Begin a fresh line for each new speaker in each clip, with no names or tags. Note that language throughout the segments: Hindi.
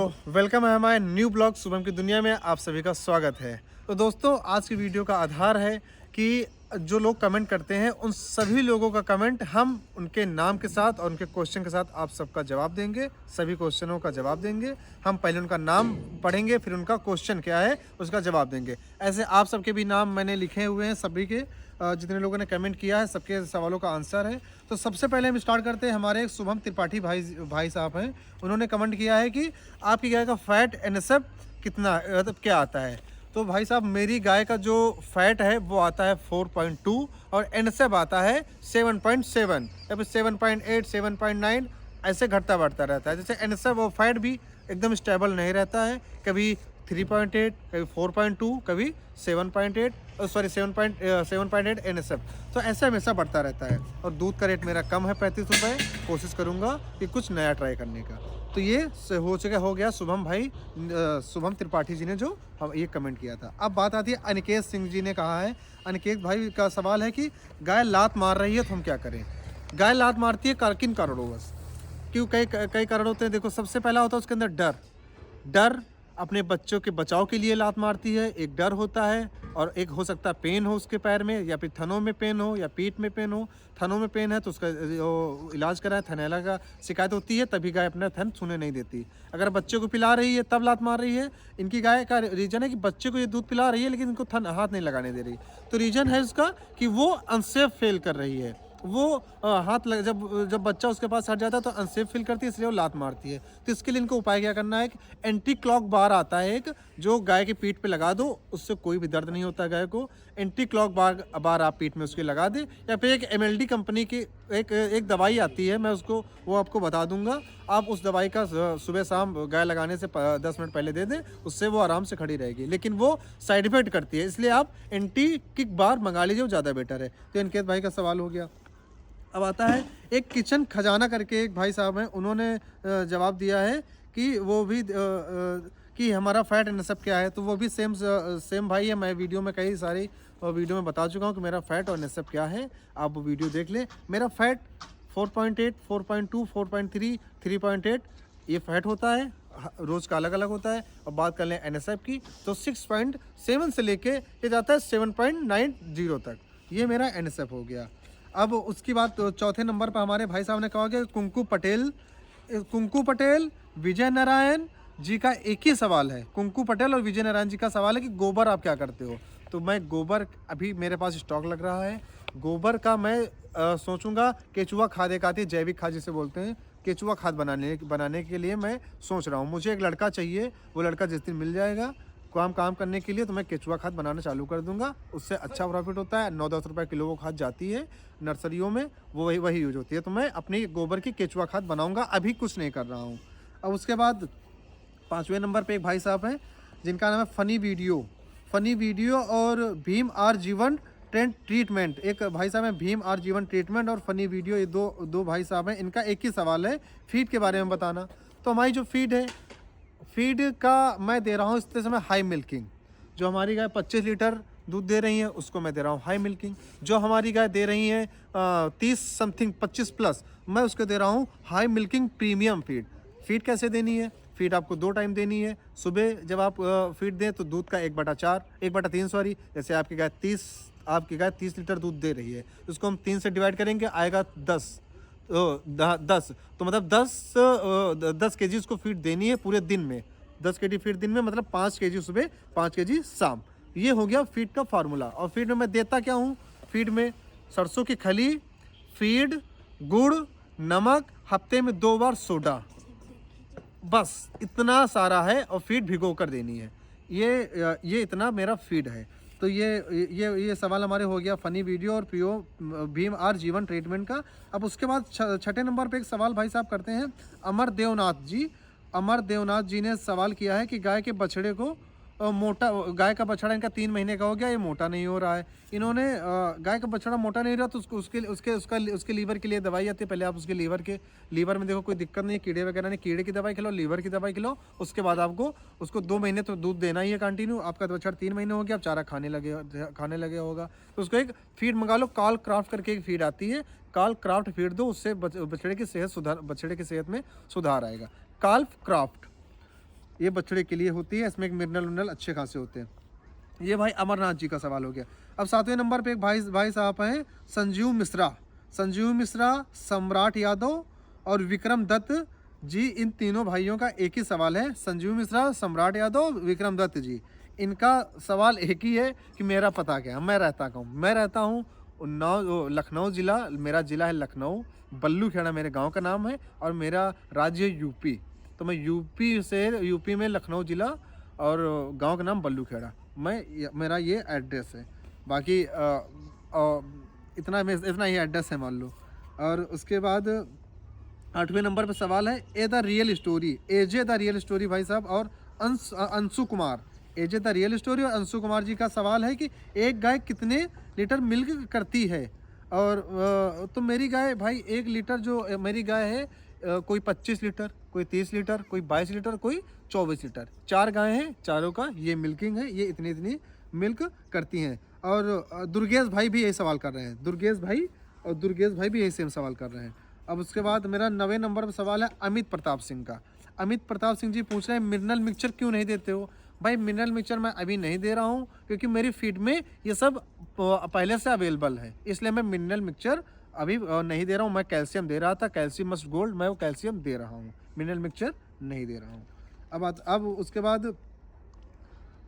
वेलकम है हमारे न्यू ब्लॉग शुभम की दुनिया में आप सभी का स्वागत है। तो दोस्तों आज की वीडियो का आधार है कि जो लोग कमेंट करते हैं उन सभी लोगों का कमेंट हम उनके नाम के साथ और उनके क्वेश्चन के साथ आप सबका जवाब देंगे। सभी क्वेश्चनों का जवाब देंगे। हम पहले उनका नाम पढ़ेंगे, फिर उनका क्वेश्चन क्या है उसका जवाब देंगे। ऐसे आप सबके भी नाम मैंने लिखे हुए हैं, सभी के जितने लोगों ने कमेंट किया है सबके सवालों का आंसर है। तो सबसे पहले हम स्टार्ट करते हैं। हमारे शुभम त्रिपाठी भाई साहब हैं, उन्होंने कमेंट किया है कि आपकी गाय का फैट एनएसएफ कितना, मतलब क्या आता है। तो भाई साहब मेरी गाय का जो फैट है वो आता है 4.2 और एनएसएफ आता है 7.7 या फिर 7.8 7.9 ऐसे घटता बढ़ता रहता है। जैसे एनएसएफ और फैट भी एकदम स्टेबल नहीं रहता है, कभी 3.8 कभी 4.2 कभी 7.8 सॉरी 7.8 एनएसएफ। तो ऐसे हमेशा बढ़ता रहता है। और दूध का रेट मेरा कम है 35 रुपये। कोशिश करूँगा कि कुछ नया ट्राई करने का। तो ये हो गया शुभम त्रिपाठी जी ने जो ये कमेंट किया था। अब बात आती है अनिकेत सिंह जी ने कहा है। अनिकेत भाई का सवाल है कि गाय लात मार रही है तो हम क्या करें। गाय लात मारती है किन कारणों बस, क्यों कई कारण होते हैं। देखो सबसे पहला होता है उसके अंदर डर अपने बच्चों के बचाव के लिए लात मारती है, एक डर होता है। और एक हो सकता है पेन हो उसके पैर में, या फिर थनों में पेन हो या पीठ में पेन हो। थनों में पेन है तो उसका इलाज कराए। थनैला का शिकायत होती है तभी गाय अपना थन छूने नहीं देती। अगर बच्चे को पिला रही है तब लात मार रही है। इनकी गाय का रीजन है कि बच्चे को ये दूध पिला रही है लेकिन इनको थन हाथ नहीं लगाने दे रही। तो रीजन है उसका कि वो अनसेफ फेल कर रही है। वो जब बच्चा उसके पास हट जाता है तो अनसेफ फील करती है, इसलिए वो लात मारती है। तो इसके लिए इनको उपाय क्या करना है, एंटी क्लॉक बार आता है एक, जो गाय की पीठ पे लगा दो, उससे कोई भी दर्द नहीं होता गाय को। एंटी क्लॉक बार आप पीठ में उसके लगा दे, या फिर एक एमएलडी कंपनी की एक दवाई आती है, मैं उसको वो आपको बता दूंगा। आप उस दवाई का सुबह शाम गाय लगाने से 10 मिनट पहले दे दें, उससे वो आराम से खड़ी रहेगी। लेकिन वो साइड इफेक्ट करती है, इसलिए आप एंटी किक बार मंगा लीजिए, वो ज़्यादा बेटर है। तो अनिकेत भाई का सवाल हो गया। अब आता है एक किचन खजाना करके एक भाई साहब हैं, उन्होंने जवाब दिया है कि वो भी कि हमारा फैट एनएसएफ क्या है। तो वो भी सेम भाई है। मैं वीडियो में कई सारी वीडियो में बता चुका हूँ कि मेरा फैट और एनएसएफ क्या है, आप वो वीडियो देख लें। मेरा फैट 4.8 4.2 4.3 3.8 ये फैट होता है, रोज़ का अलग अलग होता है। और बात कर लें एनएसएफ की तो 6.7 से लेके ये जाता है 7.90 तक, ये मेरा एनएसएफ हो गया। अब उसकी बात चौथे नंबर पर हमारे भाई साहब ने कहा कि कुंकू पटेल विजय नारायण जी का एक ही सवाल है। कुंकू पटेल और विजय नारायण जी का सवाल है कि गोबर आप क्या करते हो। तो मैं गोबर अभी मेरे पास स्टॉक लग रहा है। गोबर का मैं सोचूंगा केचुआ खाद एक आती है, जैविक खाद जिसे बोलते हैं, केचुआ खाद बनाने के लिए मैं सोच रहा हूँ। मुझे एक लड़का चाहिए, वो लड़का जिस दिन मिल जाएगा काम करने के लिए तो मैं केचुआ खाद बनाना चालू कर दूंगा। उससे अच्छा प्रॉफिट होता है। 9-10 रुपये किलो वो खाद जाती है नर्सरियों में, वो वही यूज होती है। तो मैं अपनी गोबर की केचुआ खाद बनाऊंगा, अभी कुछ नहीं कर रहा हूँ। अब उसके बाद 5वें नंबर पे एक भाई साहब हैं जिनका नाम है फनी वीडियो और भीम आर जीवन ट्रीटमेंट। एक भाई साहब हैं भीम आर जीवन ट्रीटमेंट और फनी वीडियो, ये दो भाई साहब हैं। इनका एक ही सवाल है फीड के बारे में बताना। तो हमारी जो फीड का मैं दे रहा हूँ इस समय हाई मिल्किंग। जो हमारी गाय 25 लीटर दूध दे रही है उसको मैं दे रहा हूँ हाई मिल्किंग। जो हमारी गाय दे रही है 30 समथिंग 25 प्लस, मैं उसको दे रहा हूँ हाई मिल्किंग प्रीमियम फीड कैसे देनी है, फीड आपको 2 टाइम देनी है। सुबह जब आप फीड दें तो दूध का 1/3 सॉरी, जैसे आपकी गाय 30 लीटर दूध दे रही है, उसको हम 3 से डिवाइड करेंगे, आएगा 10 तो मतलब 10 केजी उसको फीड देनी है पूरे दिन में। 10 केजी फीड दिन में मतलब 5 केजी सुबह 5 केजी शाम। ये हो गया फीड का फार्मूला। और फीड में मैं देता क्या हूँ, फीड में सरसों की खली, फीड, गुड़, नमक, हफ्ते में 2 बार सोडा, बस इतना सारा है। और फीड भिगो कर देनी है। ये इतना मेरा फीड है। तो ये सवाल हमारे हो गया फनी वीडियो और भीम आर जीवन ट्रीटमेंट का। अब उसके बाद छठे नंबर पे एक सवाल भाई साहब करते हैं अमर देवनाथ जी ने सवाल किया है कि गाय के बछड़े को गाय का बछड़ा इनका 3 महीने का हो गया, ये मोटा नहीं हो रहा है। इन्होंने गाय का बछड़ा मोटा नहीं रहा तो उसके लीवर के लिए दवाई आती है। पहले आप उसके लीवर में देखो कोई दिक्कत नहीं है, कीड़े वगैरह नहीं, कीड़े की दवाई खिलाओ, लीवर की दवाई खिलाओ। उसके बाद आपको उसको 2 महीने तो दूध देना ही है कंटिन्यू। आपका बछड़ा 3 महीने हो गया, अब चारा खाने लगे होगा तो उसको एक फीड मंगा लो, काल क्राफ्ट करके एक फीड आती है, काल क्राफ्ट फीड दो, उससे बछड़े की सेहत में सुधार आएगा। काल क्राफ्ट ये बछड़े के लिए होती है, इसमें एक मिनरल विनरल अच्छे खासे होते हैं। ये भाई अमरनाथ जी का सवाल हो गया। अब 7वें नंबर पे एक भाई साहब हैं संजीव मिश्रा। संजीव मिश्रा, सम्राट यादव और विक्रम दत्त जी, इन तीनों भाइयों का एक ही सवाल है। संजीव मिश्रा, सम्राट यादव, विक्रम दत्त जी, इनका सवाल एक ही है कि मेरा पता क्या है, मैं रहता कहाँ हूँ। मैं रहता हूँ उन्नाव, लखनऊ ज़िला, मेरा ज़िला है लखनऊ, बल्लू खेड़ा मेरे गांव का नाम है, और मेरा राज्य यूपी। तो मैं यूपी में लखनऊ ज़िला और गांव का नाम बल्लू खेड़ा, मेरा ये एड्रेस है। बाकी इतना ही एड्रेस है मान लो। और उसके बाद 8वें नंबर पे सवाल है A the real story, AJ the real story भाई साहब और Anshu Kumar. AJ the real story और अंशु कुमार जी का सवाल है कि एक गाय कितने लीटर मिल्क करती है। और तो मेरी गाय भाई 1 लीटर, जो मेरी गाय है कोई 25 लीटर, कोई 30 लीटर, कोई 22 लीटर, कोई 24 लीटर। 4 गाय हैं, चारों का ये मिल्किंग है, ये इतनी मिल्क करती हैं। और दुर्गेश भाई भी यही सवाल कर रहे हैं, दुर्गेश भाई भी यही सेम सवाल कर रहे हैं। अब उसके बाद मेरा 9वें नंबर पर सवाल है अमित प्रताप सिंह का। अमित प्रताप सिंह जी पूछ रहे हैं मिनरल मिक्सचर क्यों नहीं देते हो। भाई मिनरल मिक्सचर मैं अभी नहीं दे रहा हूँ क्योंकि मेरी फीड में ये सब पहले से अवेलेबल है, इसलिए मैं मिनरल मिक्सचर अभी नहीं दे रहा हूँ। मैं कैल्शियम दे रहा था, कैल्शियम मस्ट गोल्ड, मैं वो कैल्शियम दे रहा हूँ, मिनरल मिक्सचर नहीं दे रहा हूँ। अब उसके बाद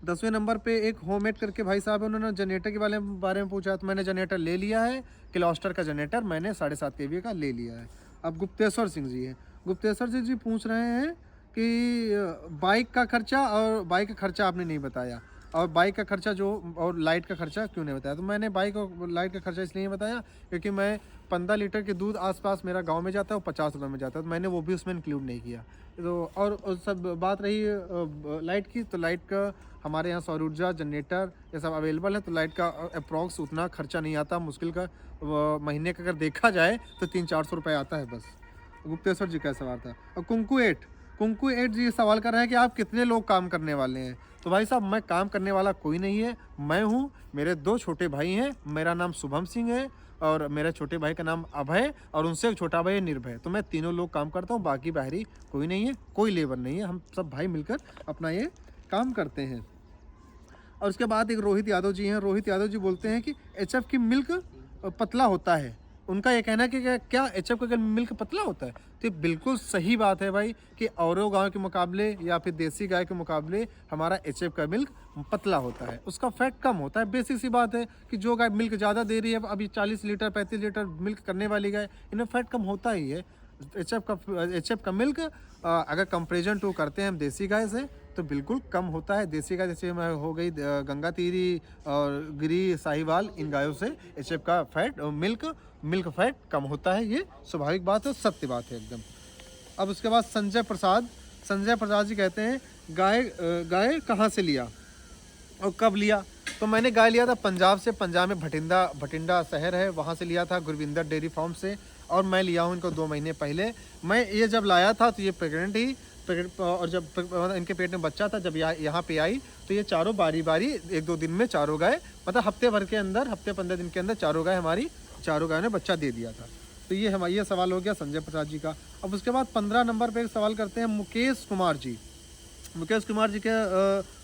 10वें नंबर पे एक होममेड करके भाई साहब है, उन्होंने जनरेटर के बारे में पूछा, तो मैंने जनरेटर ले लिया है, क्लॉस्टर का जनरेटर मैंने 7.5 kVA का ले लिया है। अब गुप्तेश्वर सिंह जी है, गुप्तेश्वर सिंह जी पूछ रहे हैं कि बाइक का खर्चा, और बाइक का खर्चा आपने नहीं बताया, और बाइक का खर्चा और लाइट का खर्चा क्यों नहीं बताया। तो मैंने बाइक और लाइट का खर्चा इसलिए नहीं बताया क्योंकि मैं 15 लीटर के दूध आसपास मेरा गांव में जाता है और 50 रुपये में जाता है, तो मैंने वो भी उसमें इंक्लूड नहीं किया। तो और सब बात रही लाइट की, तो लाइट का हमारे यहाँ सौर ऊर्जा जनरेटर ये सब अवेलेबल है, तो लाइट का अप्रॉक्स उतना खर्चा नहीं आता, मुश्किल का महीने का अगर देखा जाए तो 300-400 रुपये आता है बस। गुप्तेश्वर जी का सवाल था। और कुंकू एट जी सवाल कर रहे हैं कि आप कितने लोग काम करने वाले हैं। तो भाई साहब मैं काम करने वाला कोई नहीं है, मैं हूँ, मेरे 2 छोटे भाई हैं, मेरा नाम शुभम सिंह है और मेरे छोटे भाई का नाम अभय, और उनसे एक छोटा भाई है निर्भय। तो मैं तीनों लोग काम करता हूँ, बाकी बाहरी कोई नहीं है, कोई लेबर नहीं है, हम सब भाई मिलकर अपना ये काम करते हैं। और उसके बाद एक रोहित यादव जी हैं, रोहित यादव जी बोलते हैं कि HF की मिल्क पतला होता है। उनका ये कहना है कि क्या HF का मिल्क पतला होता है। तो ये बिल्कुल सही बात है भाई कि औरों गांव के मुकाबले या फिर देसी गाय के मुकाबले हमारा HF का मिल्क पतला होता है, उसका फैट कम होता है। बेसिक सी बात है कि जो गाय मिल्क ज़्यादा दे रही है, अभी 40 लीटर 35 लीटर मिल्क करने वाली गाय, इनमें फैट कम होता ही है। HF का मिल्क अगर कंपेरिजन टू करते हैं हम देसी गाय से तो बिल्कुल कम होता है। देसी गाय जैसे हो गई गंगा तीरी और गिरी साहिवाल, इन गायों से HF का फैट मिल्क फैट कम होता है, ये स्वाभाविक बात है, सत्य बात है एकदम। अब उसके बाद संजय प्रसाद जी कहते हैं गाय कहाँ से लिया और कब लिया। तो मैंने गाय लिया था पंजाब से, पंजाब में भटिंडा शहर है, वहाँ से लिया था गुरविंदर डेयरी फार्म से, और मैं लिया हूँ इनको 2 महीने पहले। मैं ये जब लाया था तो ये प्रेग्नेंट ही, और जब इनके पेट में बच्चा था, जब यहाँ पे आई तो ये चारों बारी 1-2 दिन में चारों गाय, मतलब हफ्ते 15 दिन के अंदर चारों गाय ने बच्चा दे दिया था। तो ये सवाल हो गया संजय प्रसाद जी का। अब उसके बाद 15 नंबर पे एक सवाल करते हैं मुकेश कुमार जी के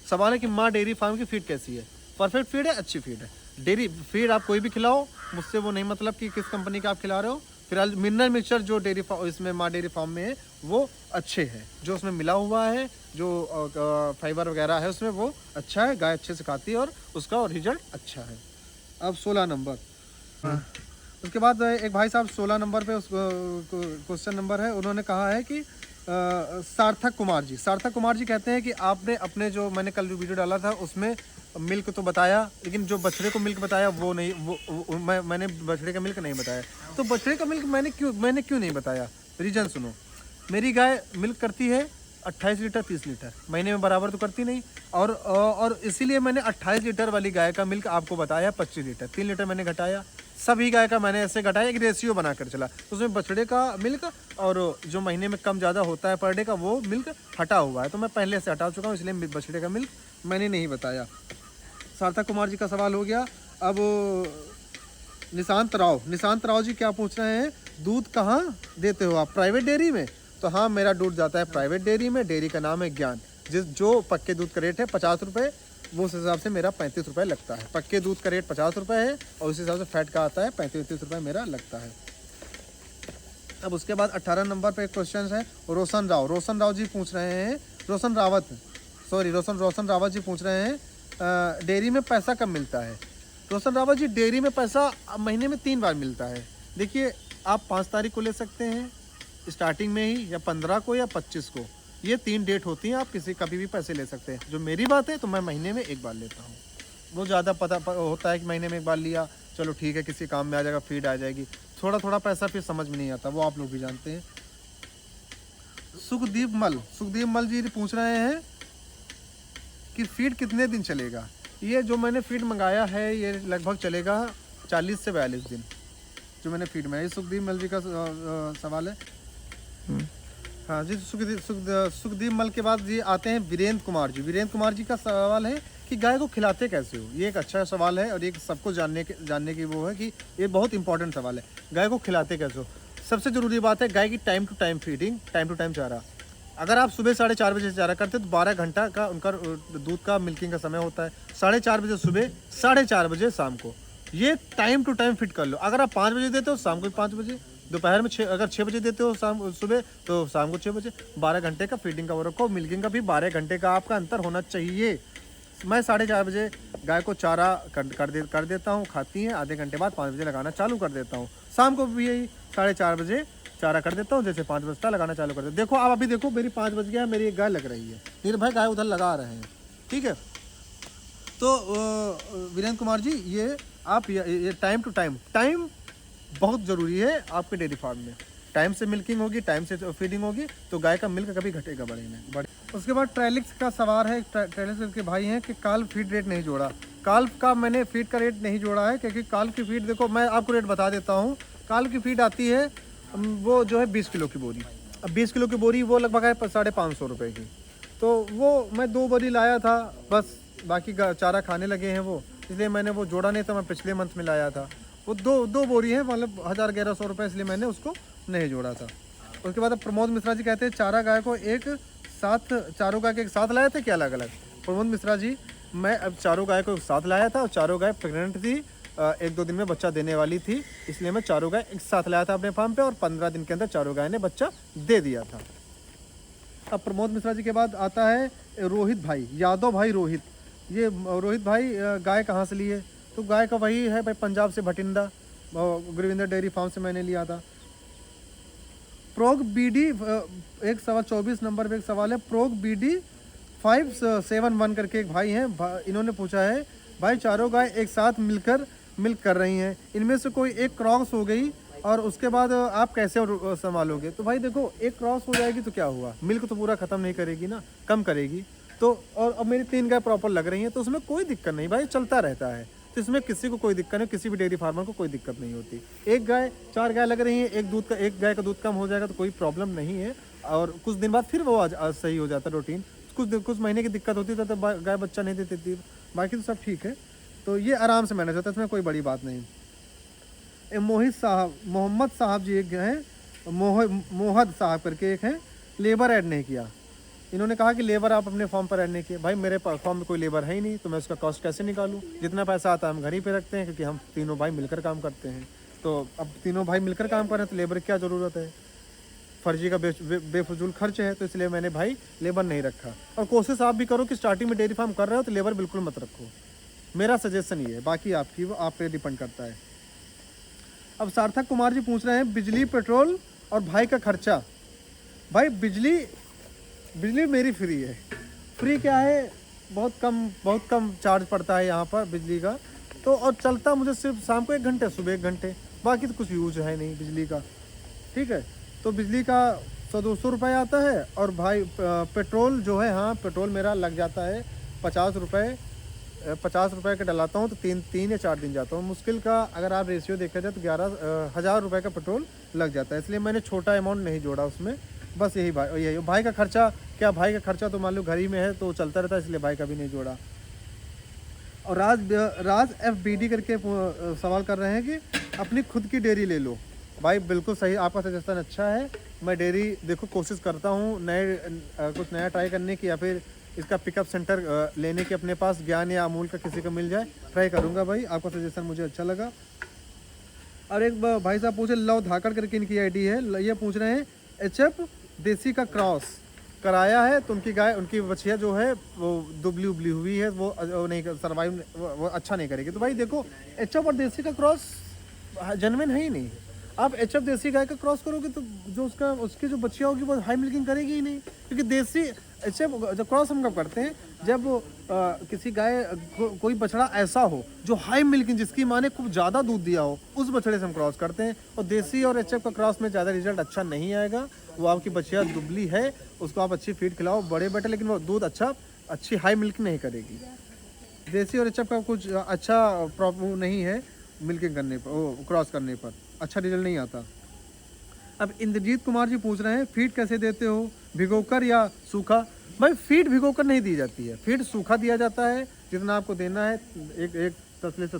सवाल है कि माँ डेयरी फार्म की फीड कैसी है। परफेक्ट फीड है, अच्छी फीड है। डेयरी फीड आप कोई भी खिलाओ, मुझसे वो नहीं मतलब कि किस कंपनी का आप खिला रहे हो। फिलहाल मिनरल मिक्सचर जो इसमें माँ डेयरी फार्म में है वो अच्छे हैं, जो उसमें मिला हुआ है, जो फाइबर वगैरह है उसमें वो अच्छा है, गाय अच्छे से खाती है और उसका रिजल्ट अच्छा है। अब 16 नंबर, उसके बाद एक भाई साहब 16 नंबर पे उस क्वेश्चन नंबर है, उन्होंने कहा है कि सार्थक कुमार जी कहते हैं कि आपने अपने जो मैंने कल वीडियो डाला था उसमें मिल्क तो बताया, लेकिन जो बछड़े को मिल्क बताया वो नहीं, मैंने बछड़े का मिल्क नहीं बताया। तो बछड़े का मिल्क मैंने क्यों नहीं बताया, रीज़न सुनो। मेरी गाय मिल्क करती है 28 लीटर 30 लीटर, महीने में बराबर तो करती नहीं, और इसीलिए मैंने 28 लीटर वाली गाय का मिल्क आपको बताया 25 लीटर, 3 लीटर मैंने घटाया। सभी गाय का मैंने ऐसे घटाया, एक रेशियो बनाकर चला, तो उसमें बछड़े का मिल्क और जो महीने में कम ज़्यादा होता है पर डे का वो मिल्क हटा हुआ है, तो मैं पहले से हटा चुका हूँ, इसलिए बछड़े का मिल्क मैंने नहीं बताया। सार्थक कुमार जी का सवाल हो गया। अब निशांत राव जी क्या पूछ रहे हैं, दूध कहाँ देते हो आप, प्राइवेट डेयरी में। तो हाँ, मेरा दूध जाता है प्राइवेट डेयरी में, डेयरी का नाम है ज्ञान। जो पक्के दूध का रेट है 50 रुपये, वो उस हिसाब से मेरा 35 रुपये लगता है। पक्के दूध का रेट 50 रुपये है और उस हिसाब से फैट का आता है 35 रुपये मेरा लगता है। अब उसके बाद 18 नंबर पे एक क्वेश्चन है रोशन राव जी पूछ रहे हैं, रोशन रावत जी पूछ रहे हैं डेयरी में पैसा कब मिलता है। रोशन रावत जी, डेयरी में पैसा महीने में 3 बार मिलता है। देखिए, आप 5 तारीख को ले सकते हैं स्टार्टिंग में ही, या 15 को या 25 को, ये 3 डेट होती हैं। आप कभी भी पैसे ले सकते हैं। जो मेरी बात है तो मैं महीने में 1 बार लेता हूँ। वो ज़्यादा पता होता है कि महीने में 1 बार लिया, चलो ठीक है, किसी काम में आ जाएगा, फीड आ जाएगी। थोड़ा पैसा फिर समझ में नहीं आता, वो आप लोग भी जानते हैं। सुखदीप मल जी पूछ रहे हैं कि फीड कितने दिन चलेगा। ये जो मैंने फीड मंगाया है ये लगभग चलेगा 40 से 42 दिन, जो मैंने फीड में। ये सुखदीप मल जी का सवाल है। हाँ जी, सुखदीप मल के बाद जी आते हैं वीरेंद्र कुमार जी का सवाल है कि गाय को खिलाते कैसे हो। ये एक अच्छा सवाल है और ये सबको जानने की वो है कि ये बहुत इंपॉर्टेंट सवाल है। गाय को खिलाते कैसे हो, सबसे ज़रूरी बात है गाय की time to time feeding, time to time चारा। अगर आप सुबह 4:30 बजे चारा करते तो 12 घंटा का उनका दूध का मिल्किंग का समय होता है। 4:30 बजे सुबह, 4:30 बजे शाम को, ये टाइम टू टाइम फिट कर लो। अगर आप 5 बजे देते हो शाम को 5 बजे, दोपहर में 6, अगर 6 बजे देते हो सुबह तो शाम को 6 बजे। 12 घंटे का फीडिंग का वो रखो। मिल्किंग का भी 12 घंटे का आपका अंतर होना चाहिए। मैं 4:30 बजे गाय को चारा कर देता हूँ, खाती है। आधे घंटे बाद 5 बजे लगाना चालू कर देता हूँ। शाम को भी यही 4:30 बजे चारा कर देता हूँ, जैसे 5 बजता लगाना चालू कर देता हूँ। देखो आप अभी देखो, मेरी 5 बज गया, मेरी एक गाय लग रही है, निर्भय गाय उधर लगा रहे हैं, ठीक है। तो वीरेंद्र कुमार जी, ये आप ये टाइम टू टाइम बहुत ज़रूरी है आपके डेयरी फार्म में। टाइम से मिल्किंग होगी, टाइम से फीडिंग होगी, तो गाय का मिल्क कभी घटेगा बढ़े। उसके बाद ट्रेलिक्स का सवाल है। ट्रेलिक्स के भाई हैं कि काल्फ फीड रेट नहीं जोड़ा। काल्फ का मैंने फीड का रेट नहीं जोड़ा है, क्योंकि काल्फ की फीड, देखो मैं आपको रेट बता देता हूँ। काल्फ की फीड आती है वो जो है 20 किलो की बोरी। अब 20 किलो की बोरी वो लगभग है 550 रुपये की। तो वो मैं 2 बोरी लाया था, बस बाकी चारा खाने लगे हैं वो, इसलिए मैंने वो जोड़ा नहीं था। मैं पिछले मंथ में लाया था, वो दो बोरी है, मतलब 1100 रुपये, इसलिए मैंने उसको नहीं जोड़ा था। उसके बाद अब प्रमोद मिश्रा जी कहते हैं चारों गाय को एक साथ लाए थे क्या अलग अलग। प्रमोद मिश्रा जी, मैं अब चारों गाय को एक साथ लाया था और चारों गाय प्रेग्नेंट थी, 1-2 दिन में बच्चा देने वाली थी, इसलिए मैं चारों गाय एक साथ लाया था अपने फार्म पे और 15 दिन के अंदर चारों गाय ने बच्चा दे दिया था। अब प्रमोद मिश्रा जी के बाद आता है रोहित भाई, यादव भाई रोहित। ये रोहित भाई गाय कहाँ से ली है, तो गाय का वही है भाई, पंजाब से भटिंडा, गुरविंदर डेयरी फार्म से मैंने लिया था। प्रोग बीडी 124 नंबर पे एक सवाल है। प्रोग बीडी 571 करके एक भाई हैं, इन्होंने पूछा है भाई चारों गाय एक साथ मिलकर मिल्क कर रही हैं, इनमें से कोई एक क्रॉस हो गई और उसके बाद आप कैसे संभालोगे। तो भाई देखो, एक क्रॉस हो जाएगी तो क्या हुआ, मिल्क तो पूरा ख़त्म नहीं करेगी ना, कम करेगी। तो और अब मेरी 3 गाय प्रॉपर लग रही हैं, तो उसमें कोई दिक्कत नहीं भाई, चलता रहता है। तो इसमें किसी को कोई दिक्कत नहीं, किसी भी डेयरी फार्मर को कोई दिक्कत नहीं होती। 4 गाय लग रही हैं, एक गाय का दूध कम हो जाएगा तो कोई प्रॉब्लम नहीं है, और कुछ दिन बाद फिर वो सही हो जाता है रूटीन। कुछ महीने की दिक्कत होती थी तो गाय बच्चा नहीं देती थी, बाकी तो सब ठीक है। तो ये आराम से मैनेज होता है, इसमें कोई बड़ी बात नहीं। मोहम्मद साहब जी एक हैं, मोहद साहब करके एक हैं, लेबर ऐड नहीं किया। इन्होंने कहा कि लेबर आप अपने फॉर्म पर ऐड नहीं किए। भाई मेरे फॉर्म में कोई लेबर है ही नहीं, तो मैं उसका कॉस्ट कैसे निकालूं। जितना पैसा आता है हम घर ही पे रखते हैं, क्योंकि हम तीनों भाई मिलकर काम करते हैं। तो अब तीनों भाई मिलकर काम कर रहे हैं तो लेबर की क्या ज़रूरत है, फर्जी का बेफजूल खर्च है, तो इसलिए मैंने भाई लेबर नहीं रखा। और कोशिश आप भी करो कि स्टार्टिंग में डेयरी फार्म कर रहे हो तो लेबर बिल्कुल मत रखो, मेरा सजेशन ये है, बाकी आपकी वो आप पे डिपेंड करता है। अब सार्थक कुमार जी पूछ रहे हैं बिजली, पेट्रोल और भाई का खर्चा। भाई बिजली मेरी फ्री है। फ्री क्या है, बहुत कम चार्ज पड़ता है यहाँ पर बिजली का। तो और चलता मुझे सिर्फ शाम को 1 घंटे, सुबह 1 घंटे, बाकी तो कुछ यूज है नहीं बिजली का, ठीक है। तो बिजली का 100-200 रुपये आता है। और भाई पेट्रोल जो है, हाँ पेट्रोल मेरा लग जाता है 50 रुपये का डलाता हूँ तो 3 या 4 दिन जाता हूँ मुश्किल का। अगर आप रेशियो देखा जाए तो 11,000 रुपये का पेट्रोल लग जाता है, इसलिए मैंने छोटा अमाउंट नहीं जोड़ा उसमें। बस यही भाई का खर्चा, क्या भाई का खर्चा तो मान लो घर ही में है तो चलता रहता है, इसलिए भाई का भी नहीं जोड़ा। और राज FBD करके सवाल कर रहे हैं कि अपनी खुद की डेयरी ले लो। भाई बिल्कुल सही, आपका सजेशन अच्छा है मैं डेयरी देखो कोशिश करता हूँ नए कुछ नया ट्राई करने की, या फिर इसका पिकअप सेंटर लेने की अपने पास ज्ञान या अमूल का किसी का मिल जाए, ट्राई करूँगा भाई। आपका सजेशन मुझे अच्छा लगा। और एक भाई साहब पूछे लव धाकड़ करके इनकी आईडी है, ये पूछ रहे हैं HF देसी का क्रॉस कराया है तो उनकी गाय, उनकी बछिया जो है वो दुबली उबली हुई है, वो नहीं सर्वाइव, वो अच्छा नहीं करेगी। तो भाई देखो HF और देसी का क्रॉस जेन्युइन है ही नहीं। आप HF देसी गाय का क्रॉस करोगे तो जो उसकी जो बच्चियाँ होगी वो हाई मिल्किंग करेगी ही नहीं, क्योंकि देसी HF जब क्रॉस हम कब करते हैं, जब किसी गाय कोई बछड़ा ऐसा हो जो हाई मिल्किंग, जिसकी माँ ने खूब ज़्यादा दूध दिया हो, उस बछड़े से हम क्रॉस करते हैं। और देसी और HF का क्रॉस में ज़्यादा रिजल्ट अच्छा नहीं आएगा। वो आपकी बच्चिया दुबली है, उसको आप अच्छी फीड खिलाओ बड़े बेटे, लेकिन वो दूध अच्छी हाई मिल्किंग नहीं करेगी। देसी और HF का कुछ अच्छा प्रॉब्लम नहीं है मिल्किंग करने पर, क्रॉस करने पर अच्छा रिजल्ट नहीं आता। अब इंद्रजीत कुमार जी पूछ रहे हैं फीड कैसे देते हो, भिगोकर या सूखा? भाई फीड भिगोकर नहीं दी जाती है, फीड सूखा दिया जाता है। जितना आपको देना है एक तसले से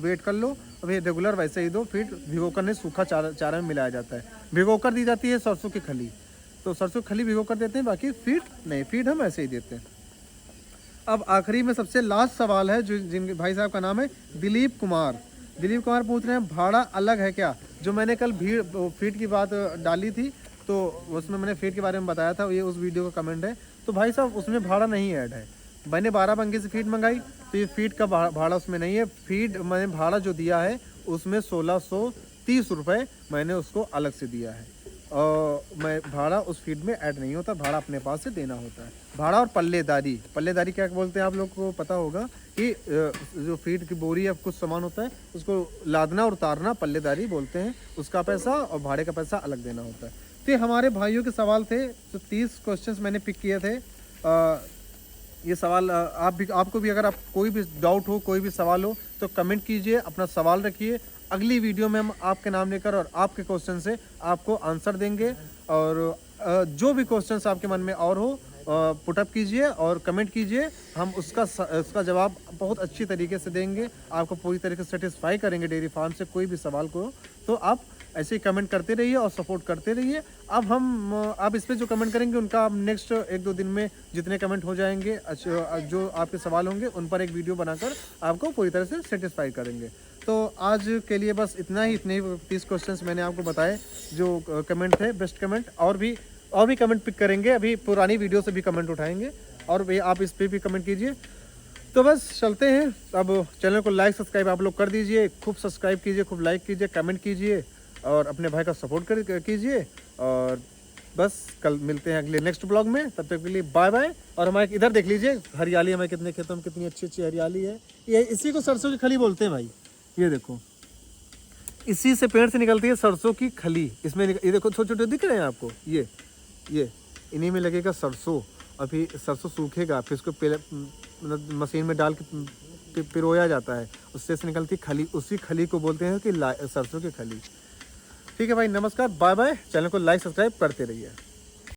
वेट कर लो, अभी रेगुलर वैसे ही दो। फीड भिगोकर नहीं, सूखा चारा में मिलाया जाता है। भिगोकर दी जाती है सरसों की खली, तो सरसों की खली भिगोकर देते हैं, बाकी फीड नहीं, फीड हम ऐसे ही देते हैं। अब आखिरी में सबसे लास्ट सवाल है, जो जिनके भाई साहब का नाम है दिलीप कुमार। दिलीप कुमार पूछ रहे हैं भाड़ा अलग है क्या? जो मैंने कल फीड की बात डाली थी तो उसमें मैंने फीड के बारे में बताया था, ये उस वीडियो का कमेंट है। तो भाई साहब उसमें भाड़ा नहीं ऐड है। मैंने 12 बंगे से फीड मंगाई तो ये फीड का भाड़ा उसमें नहीं है। फीड मैंने भाड़ा जो दिया है उसमें 1630 रुपये मैंने उसको अलग से दिया है, और मैं भाड़ा उस फीड में ऐड नहीं होता, भाड़ा अपने पास से देना होता है। भाड़ा और पल्लेदारी क्या बोलते हैं आप लोग को पता होगा कि जो फीड की बोरी या कुछ सामान होता है उसको लादना और उतारना पल्लेदारी बोलते हैं, उसका पैसा और भाड़े का पैसा अलग देना होता है। तो ये हमारे भाइयों के सवाल थे, जो 30 क्वेश्चंस मैंने पिक किए थे। ये सवाल आपको भी अगर आप कोई भी डाउट हो, कोई भी सवाल हो तो कमेंट कीजिए, अपना सवाल रखिए। अगली वीडियो में हम आपके नाम लेकर और आपके क्वेश्चन से आपको आंसर देंगे। और जो भी क्वेश्चंस आपके मन में और हो पुटअप कीजिए और कमेंट कीजिए, हम उसका जवाब बहुत अच्छी तरीके से देंगे, आपको पूरी तरीके से सेटिस्फाई करेंगे डेयरी फार्म से कोई भी सवाल को। तो आप ऐसे ही कमेंट करते रहिए और सपोर्ट करते रहिए। अब आप इस पर जो कमेंट करेंगे उनका हम नेक्स्ट 1-2 दिन में जितने कमेंट हो जाएंगे, जो आपके सवाल होंगे उन पर एक वीडियो बनाकर आपको पूरी तरह से सेटिस्फाई करेंगे। तो आज के लिए बस इतना ही 30 क्वेश्चंस मैंने आपको बताए जो कमेंट थे, बेस्ट कमेंट। और भी कमेंट पिक करेंगे, अभी पुरानी वीडियो से भी कमेंट उठाएंगे, और भी आप इस पर भी कमेंट कीजिए। तो बस चलते हैं। अब चैनल को लाइक सब्सक्राइब आप लोग कर दीजिए, खूब सब्सक्राइब कीजिए, खूब लाइक कीजिए, कमेंट कीजिए और अपने भाई का सपोर्ट कीजिए। और बस कल मिलते हैं अगले नेक्स्ट ब्लॉग में, तब तक के लिए बाय बाय। और हमारे इधर देख लीजिए हरियाली, हमारे कितने खेतों में कितनी अच्छी अच्छी हरियाली है। ये इसी को सरसों की खली बोलते हैं भाई। ये देखो इसी से पेड़ से निकलती है सरसों की खली। इसमें ये देखो छोटे छोटे दिख रहे हैं आपको, ये इन्हीं में लगेगा सरसों। अभी सरसों सूखेगा, फिर उसको मतलब मशीन में डाल के पिरोया जाता है, उससे से निकलती खली, उसी खली को बोलते हैं कि सरसों की खली। ठीक है भाई, नमस्कार, बाय बाय। चैनल को लाइक सब्सक्राइब करते रहिए।